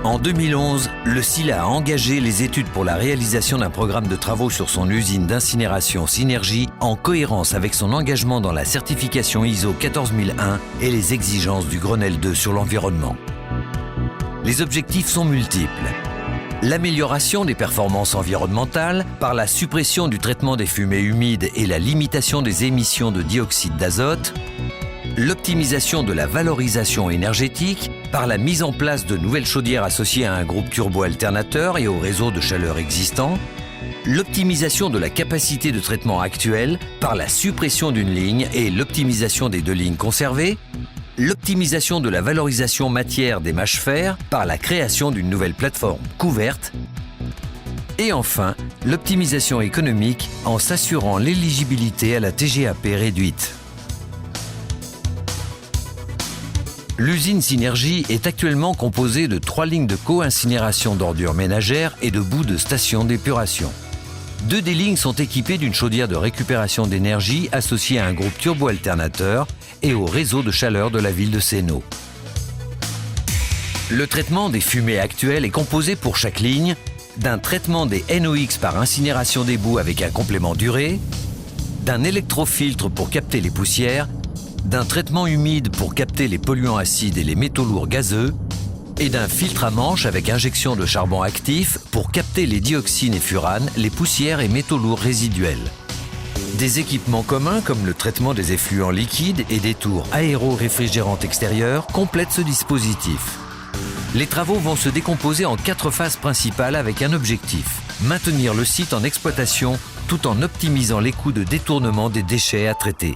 En 2011, le SILA a engagé les études pour la réalisation d'un programme de travaux sur son usine d'incinération Synergie en cohérence avec son engagement dans la certification ISO 14001 et les exigences du Grenelle 2 sur l'environnement. Les objectifs sont multiples. L'amélioration des performances environnementales par la suppression du traitement des fumées humides et la limitation des émissions de dioxyde d'azote, l'optimisation de la valorisation énergétique par la mise en place de nouvelles chaudières associées à un groupe turbo-alternateur et au réseau de chaleur existant, l'optimisation de la capacité de traitement actuelle par la suppression d'une ligne et l'optimisation des 2 lignes conservées, l'optimisation de la valorisation matière des mâches-fer par la création d'une nouvelle plateforme couverte, et enfin, l'optimisation économique en s'assurant l'éligibilité à la TGAP réduite. L'usine Synergie est actuellement composée de 3 lignes de co-incinération d'ordures ménagères et de boues de stations d'épuration. 2 des lignes sont équipées d'une chaudière de récupération d'énergie associée à un groupe turbo-alternateur et au réseau de chaleur de la ville de Sénaux. Le traitement des fumées actuelles est composé pour chaque ligne d'un traitement des NOx par incinération des boues avec un complément duré, d'un électrofiltre pour capter les poussières, d'un traitement humide pour capter les polluants acides et les métaux lourds gazeux, et d'un filtre à manche avec injection de charbon actif pour capter les dioxines et furanes, les poussières et métaux lourds résiduels. Des équipements communs comme le traitement des effluents liquides et des tours aéro-réfrigérantes extérieures complètent ce dispositif. Les travaux vont se décomposer en 4 phases principales avec un objectif: maintenir le site en exploitation tout en optimisant les coûts de détournement des déchets à traiter.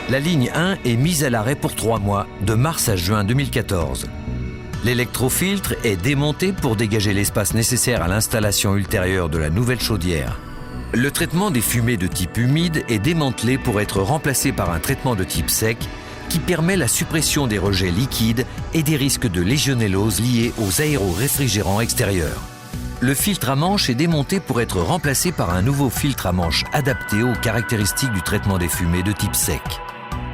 La ligne 1 est mise à l'arrêt pour 3 mois, de mars à juin 2014. L'électrofiltre est démonté pour dégager l'espace nécessaire à l'installation ultérieure de la nouvelle chaudière. Le traitement des fumées de type humide est démantelé pour être remplacé par un traitement de type sec qui permet la suppression des rejets liquides et des risques de légionellose liés aux aéro-réfrigérants extérieurs. Le filtre à manche est démonté pour être remplacé par un nouveau filtre à manche adapté aux caractéristiques du traitement des fumées de type sec.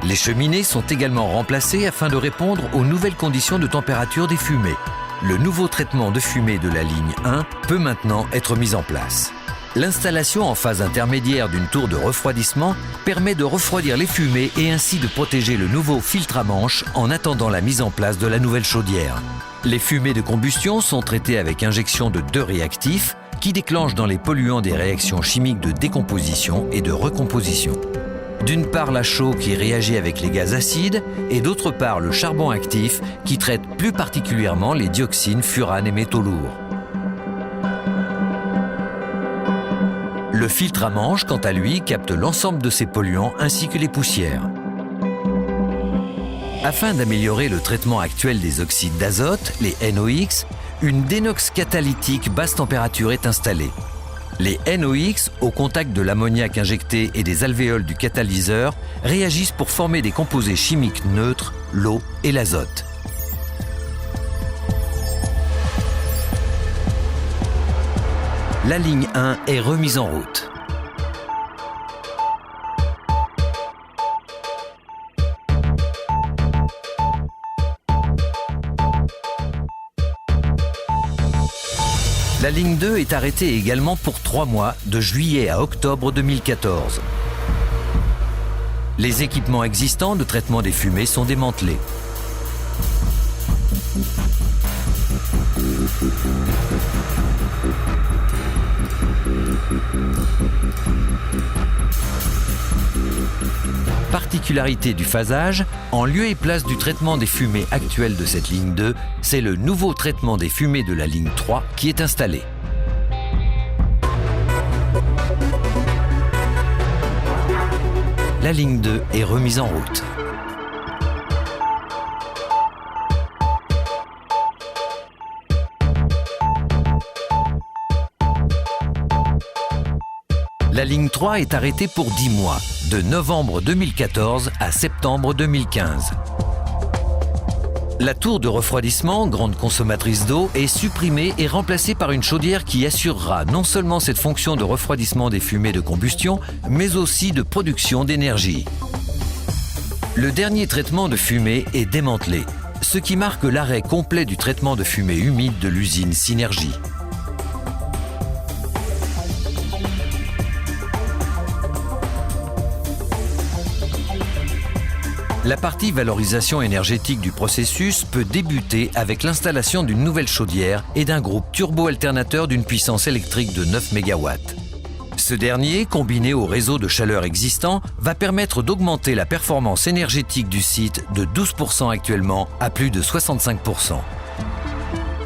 Les cheminées sont également remplacées afin de répondre aux nouvelles conditions de température des fumées. Le nouveau traitement de fumée de la ligne 1 peut maintenant être mis en place. L'installation en phase intermédiaire d'une tour de refroidissement permet de refroidir les fumées et ainsi de protéger le nouveau filtre à manche en attendant la mise en place de la nouvelle chaudière. Les fumées de combustion sont traitées avec injection de 2 réactifs qui déclenchent dans les polluants des réactions chimiques de décomposition et de recomposition. D'une part la chaux qui réagit avec les gaz acides et d'autre part le charbon actif qui traite plus particulièrement les dioxines, furanes et métaux lourds. Le filtre à manche, quant à lui, capte l'ensemble de ces polluants ainsi que les poussières. Afin d'améliorer le traitement actuel des oxydes d'azote, les NOx, une dénox catalytique basse température est installée. Les NOx, au contact de l'ammoniac injecté et des alvéoles du catalyseur, réagissent pour former des composés chimiques neutres, l'eau et l'azote. La ligne 1 est remise en route. La ligne 2 est arrêtée également pour 3 mois, de juillet à octobre 2014. Les équipements existants de traitement des fumées sont démantelés. Particularité du phasage, en lieu et place du traitement des fumées actuelles de cette ligne 2, c'est le nouveau traitement des fumées de la ligne 3 qui est installé. La ligne 2 est remise en route. La ligne 3 est arrêtée pour 10 mois, de novembre 2014 à septembre 2015. La tour de refroidissement, grande consommatrice d'eau, est supprimée et remplacée par une chaudière qui assurera non seulement cette fonction de refroidissement des fumées de combustion, mais aussi de production d'énergie. Le dernier traitement de fumée est démantelé, ce qui marque l'arrêt complet du traitement de fumée humide de l'usine Synergie. La partie valorisation énergétique du processus peut débuter avec l'installation d'une nouvelle chaudière et d'un groupe turbo-alternateur d'une puissance électrique de 9 MW. Ce dernier, combiné au réseau de chaleur existant, va permettre d'augmenter la performance énergétique du site de 12% actuellement à plus de 65%.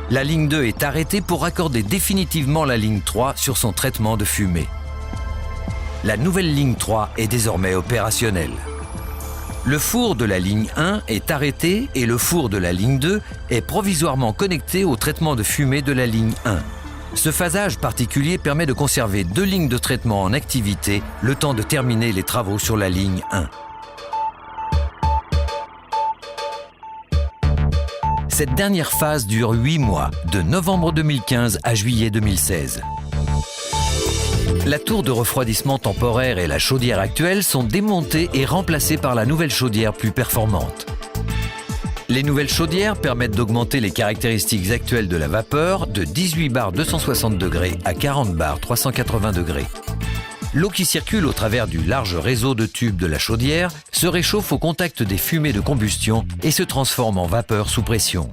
La ligne 2 est arrêtée pour raccorder définitivement la ligne 3 sur son traitement de fumée. La nouvelle ligne 3 est désormais opérationnelle. Le four de la ligne 1 est arrêté et le four de la ligne 2 est provisoirement connecté au traitement de fumée de la ligne 1. Ce phasage particulier permet de conserver 2 lignes de traitement en activité le temps de terminer les travaux sur la ligne 1. Cette dernière phase dure 8 mois, de novembre 2015 à juillet 2016. La tour de refroidissement temporaire et la chaudière actuelle sont démontées et remplacées par la nouvelle chaudière plus performante. Les nouvelles chaudières permettent d'augmenter les caractéristiques actuelles de la vapeur de 18 bars 260 degrés à 40 bars 380 degrés. L'eau qui circule au travers du large réseau de tubes de la chaudière se réchauffe au contact des fumées de combustion et se transforme en vapeur sous pression.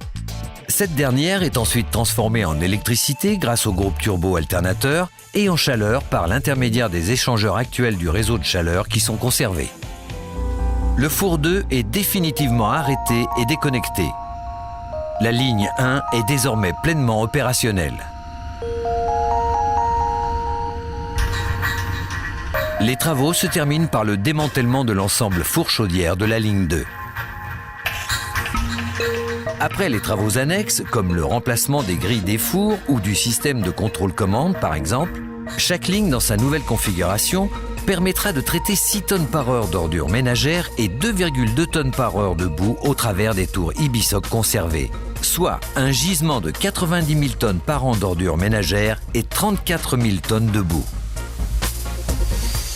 Cette dernière est ensuite transformée en électricité grâce au groupe turbo-alternateur et en chaleur par l'intermédiaire des échangeurs actuels du réseau de chaleur qui sont conservés. Le four 2 est définitivement arrêté et déconnecté. La ligne 1 est désormais pleinement opérationnelle. Les travaux se terminent par le démantèlement de l'ensemble four-chaudière de la ligne 2. Après les travaux annexes, comme le remplacement des grilles des fours ou du système de contrôle-commande par exemple, chaque ligne dans sa nouvelle configuration permettra de traiter 6 tonnes par heure d'ordures ménagères et 2,2 tonnes par heure de boue au travers des tours Ibisoc conservées, soit un gisement de 90 000 tonnes par an d'ordures ménagères et 34 000 tonnes de boue.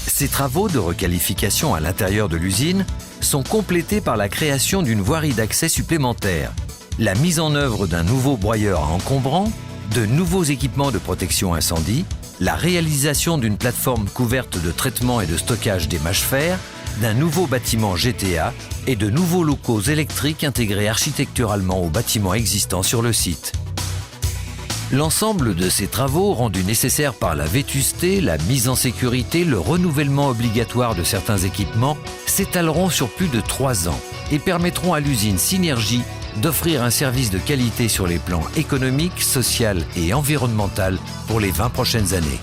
Ces travaux de requalification à l'intérieur de l'usine sont complétés par la création d'une voirie d'accès supplémentaire, la mise en œuvre d'un nouveau broyeur à encombrants, de nouveaux équipements de protection incendie, la réalisation d'une plateforme couverte de traitement et de stockage des mâches-fer, d'un nouveau bâtiment GTA et de nouveaux locaux électriques intégrés architecturalement aux bâtiments existants sur le site. L'ensemble de ces travaux, rendus nécessaires par la vétusté, la mise en sécurité, le renouvellement obligatoire de certains équipements, s'étaleront sur plus de 3 ans et permettront à l'usine Synergie d'offrir un service de qualité sur les plans économique, social et environnemental pour les 20 prochaines années.